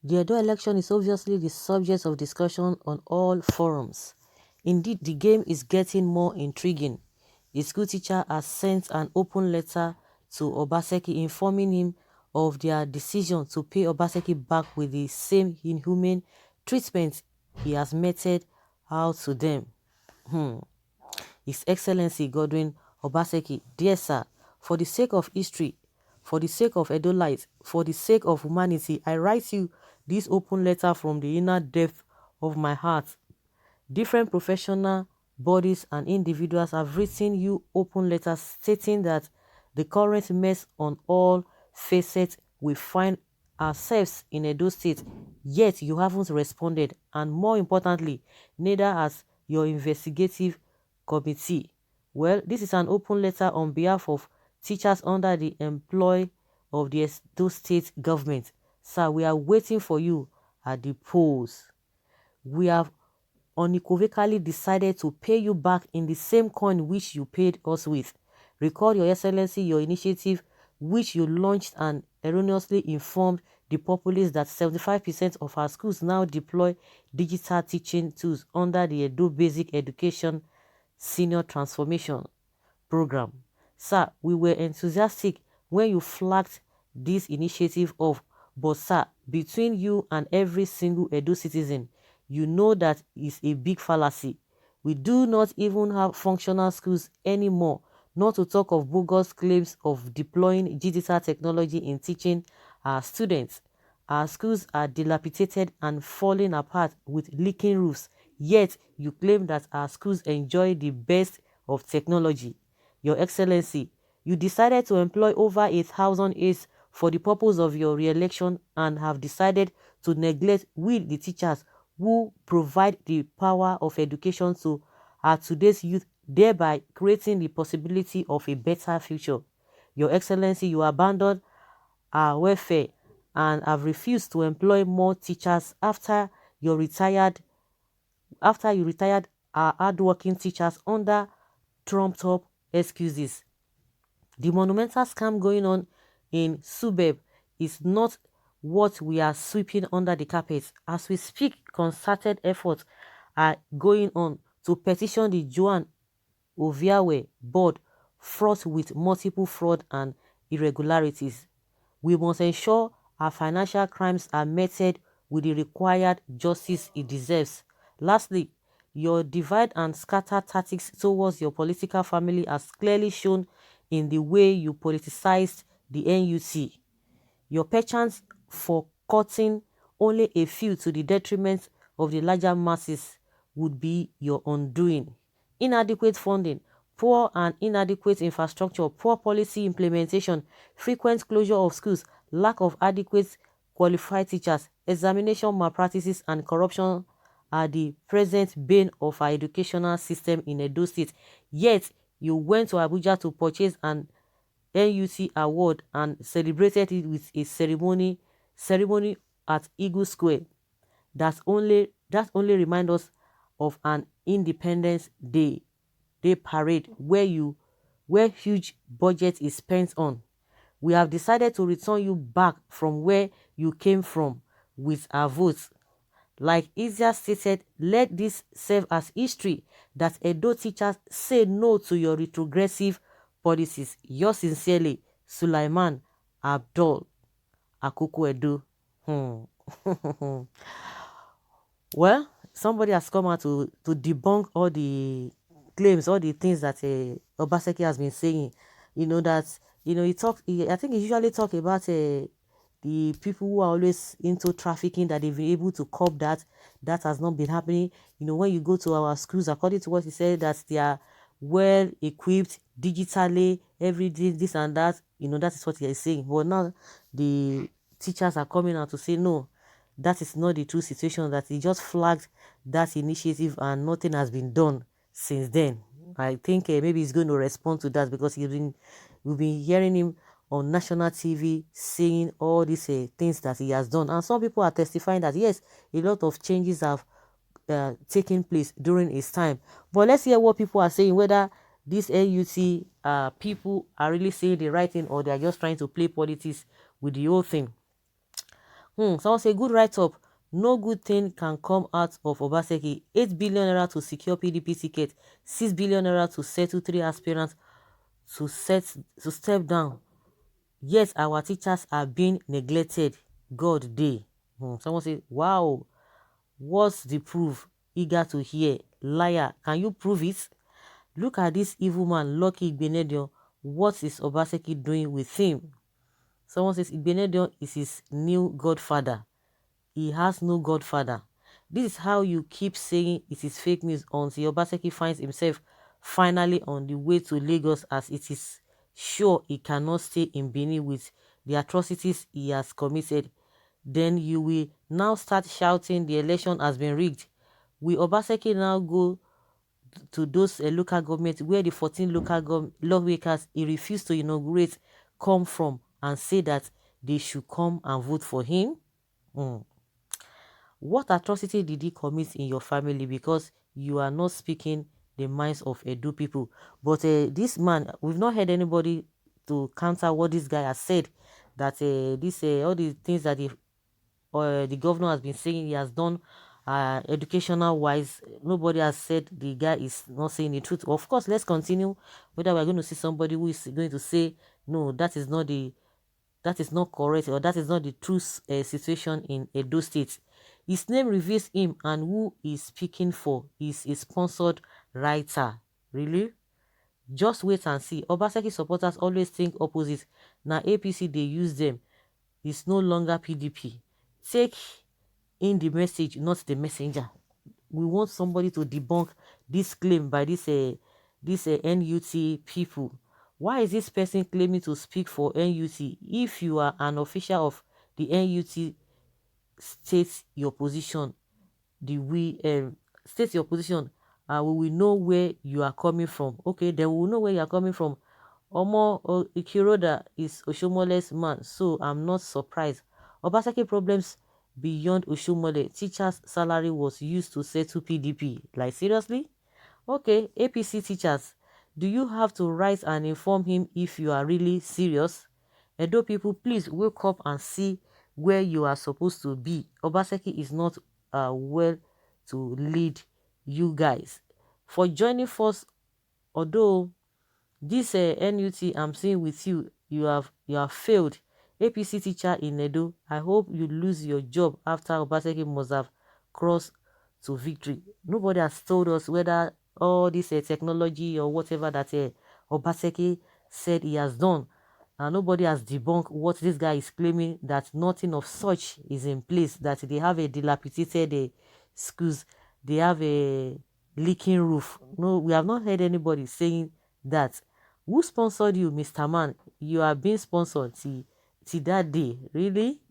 The Edo election is obviously the subject of discussion on all forums. Indeed, the game is getting more intriguing. A school teacher has sent an open letter to Obaseki informing him of their decision to pay Obaseki back with the same inhumane treatment he has meted out to them. His Excellency Godwin Obaseki, dear sir, for the sake of history, for the sake of Edo Light, for the sake of humanity, I write you this open letter from the inner depth of my heart. Different professional bodies and individuals have written you open letters stating that the current mess on all facets we find ourselves in Edo State, yet you haven't responded, and more importantly, neither has your investigative committee. Well, this is an open letter on behalf of teachers under the employ of the Edo State government. Sir, we are waiting for you at the polls. We have unequivocally decided to pay you back in the same coin which you paid us with. Recall, Your Excellency, your initiative which you launched and erroneously informed the populace that 75% of our schools now deploy digital teaching tools under the Edo Basic Education Senior Transformation Program. Sir, we were enthusiastic when you flagged this initiative off, but sir, between you and every single Edo citizen, you know that is a big fallacy. We do not even have functional schools anymore, not to talk of bogus claims of deploying digital technology in teaching our students. Our schools are dilapidated and falling apart with leaking roofs, yet you claim that our schools enjoy the best of technology. Your Excellency, you decided to employ over 1,000 aides for the purpose of your re-election and have decided to neglect we the teachers who provide the power of education to our today's youth, thereby creating the possibility of a better future. Your Excellency, you abandoned our welfare and have refused to employ more teachers after you retired our hardworking teachers under trumped up excuses. The monumental scam going on in Subeb is not what we are sweeping under the carpet. As we speak, concerted efforts are going on to petition the Joan Oviawe board fraught with multiple fraud and irregularities. We must ensure our financial crimes are meted with the required justice it deserves. Lastly, your divide and scatter tactics towards your political family has clearly shown in the way you politicized the NUT. Your penchant for cutting only a few to the detriment of the larger masses would be your undoing. Inadequate funding, poor and inadequate infrastructure, poor policy implementation, frequent closure of schools, lack of adequate qualified teachers, examination malpractices, and corruption are the present bane of our educational system in Edo State. Yet, you went to Abuja to purchase an NUT award and celebrated it with a ceremony at Eagle Square. That only reminds us of an Independence Day parade where huge budget is spent on. We have decided to return you back from where you came from with our votes. Like Izia stated, let this serve as history that Edo teachers say no to your retrogressive policies. Yours sincerely, Sulaiman Abdul Akuku Edo. Well, somebody has come out to debunk all the claims, all the things that Obaseki has been saying. I think he usually talk about the people who are always into trafficking, that they've been able to curb that has not been happening. When you go to our schools, according to what he said, that they are well equipped digitally, everything, this and that. That is what he is saying. But now the teachers are coming out to say no, that is not the true situation, that he just flagged that initiative and nothing has been done since then. I think maybe he's going to respond to that, because we've been hearing him on national TV saying all these things that he has done. And some people are testifying that yes, a lot of changes have taken place during his time. But let's hear what people are saying, whether these NUT people are really saying the right thing, or they are just trying to play politics with the whole thing. Someone say good write-up. No good thing can come out of Obaseki. 8 billion naira to secure PDP ticket. 6 billion naira to settle 3 aspirants to step down. Yet our teachers are being neglected. God day. Someone say, wow, what's the proof? Eager to hear. Liar, can you prove it? Look at this evil man, Lucky Igbenedion. What is Obaseki doing with him? Someone says Igbenedion is his new godfather. He has no godfather. This is how you keep saying it is fake news until Obaseki finds himself finally on the way to Lagos, as it is sure he cannot stay in Benin with the atrocities he has committed. Then you will now start shouting the election has been rigged. Will Obaseki now go to those local governments where the 14 local lawmakers he refused to inaugurate come from and say that they should come and vote for him? Mm. What atrocity did he commit in your family? Because you are not speaking the minds of Edo people. But this man, we've not heard anybody to counter what this guy has said, that this all the things that the governor has been saying he has done educational wise. Nobody has said the guy is not saying the truth. Of course, let's continue whether we're going to see somebody who is going to say no, that is not correct, or that is not the true situation in Edo State. His name reveals him, and who is speaking for is a sponsored writer. Really? Just wait and see. Obaseki supporters always think opposite. Now APC, they use them. It's no longer PDP. Take in the message, not the messenger. We want somebody to debunk this claim by this NUT people. Why is this person claiming to speak for NUT? If you are an official of the NUT, state your position. State your position. We will know where you are coming from. Okay, then we will know where you are coming from. Omo Ikiroda is Oshomole's man, so I'm not surprised. Obaseki problems beyond Oshomole. Teachers' salary was used to settle PDP. Like, seriously? Okay, APC teachers, do you have to write and inform him if you are really serious? Edo people, please wake up and see where you are supposed to be. Obaseki is not well to lead you guys. For joining force, although this NUT I'm seeing with you, you have failed. APC teacher in Edo, I hope you lose your job after Obaseki must have crossed to victory. Nobody has told us whether all this technology or whatever that Obaseki said he has done. Nobody has debunked what this guy is claiming, that nothing of such is in place, that they have a dilapidated schools, they have a leaking roof. No, we have not heard anybody saying that. Who sponsored you, Mr. Man? You are being sponsored till that day. Really?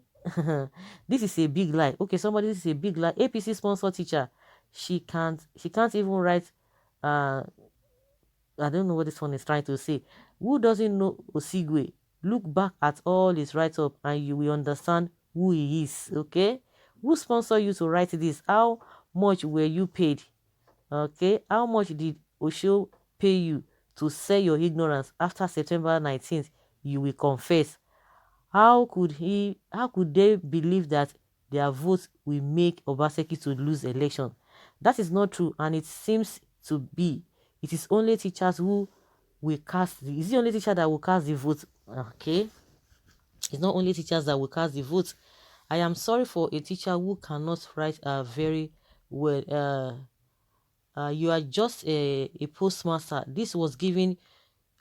This is a big lie. Okay, somebody, this is a big lie. APC sponsor teacher. She can't even write I don't know what this one is trying to say. Who doesn't know Osigwe? Look back at all his write-up and you will understand who he is. Okay? Who sponsored you to write this? How much were you paid? Okay? How much did Osho pay you to sell your ignorance? After September 19th, you will confess. How could they believe that their votes will make Obaseki to lose election? That is not true, and it seems to be. It is only teachers who will cast the, is the only teacher that will cast the vote. Okay? It's not only teachers that will cast the vote. I am sorry for a teacher who cannot write very well. You are just a postmaster. This was given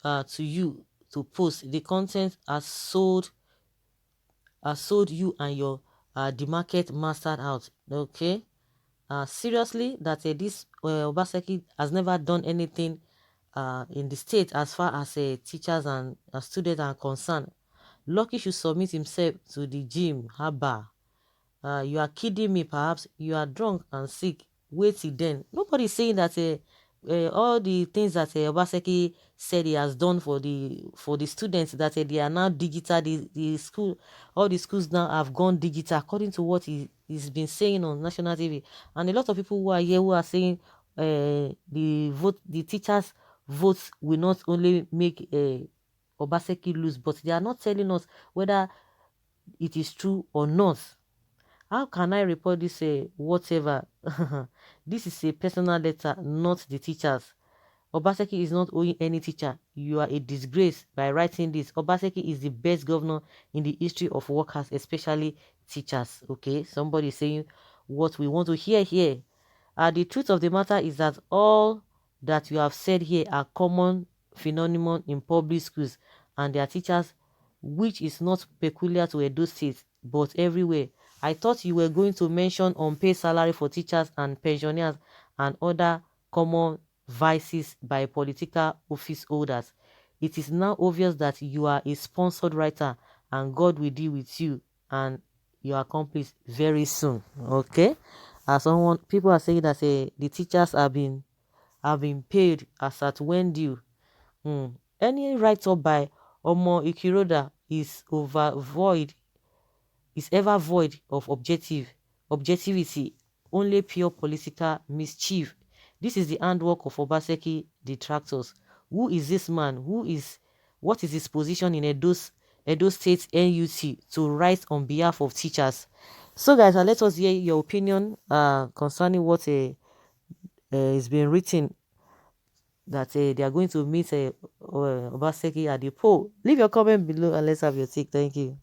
to you to post. The content sold you and your the market mastered out. Okay? Seriously, that this Obaseki has never done anything in the state as far as teachers and students are concerned. Lucky should submit himself to the gym. Haba. You are kidding me, perhaps. You are drunk and sick. Wait till then. Nobody is saying that all the things that Obaseki said he has done for the students, that they are now digital. All the schools now have gone digital, according to what he's been saying on national TV. And a lot of people who are here who are saying the teachers' votes will not only make Obaseki lose, but they are not telling us whether it is true or not. How can I report this whatever? This is a personal letter, not the teachers. Obaseki is not owing any teacher. You are a disgrace by writing this. Obaseki is the best governor in the history of workers, especially teachers. Okay, somebody is saying what we want to hear here. The truth of the matter is that all that you have said here are common phenomenon in public schools and their teachers, which is not peculiar to Edo State, but everywhere. I thought you were going to mention unpaid salary for teachers and pensioners and other common vices by political office holders. It is now obvious that you are a sponsored writer and God will deal with you and your accomplice very soon. Okay? As someone, people are saying that the teachers have been paid as at when due. Any write-up by Omo Ikiroda is ever void of objectivity, only pure political mischief. This is the handwork of Obaseki detractors. Who is this man? What is his position in Edo State NUT to write on behalf of teachers? So guys, let us hear your opinion concerning what is being written, that they are going to meet Obaseki at the poll. Leave your comment below and let's have your take. Thank you.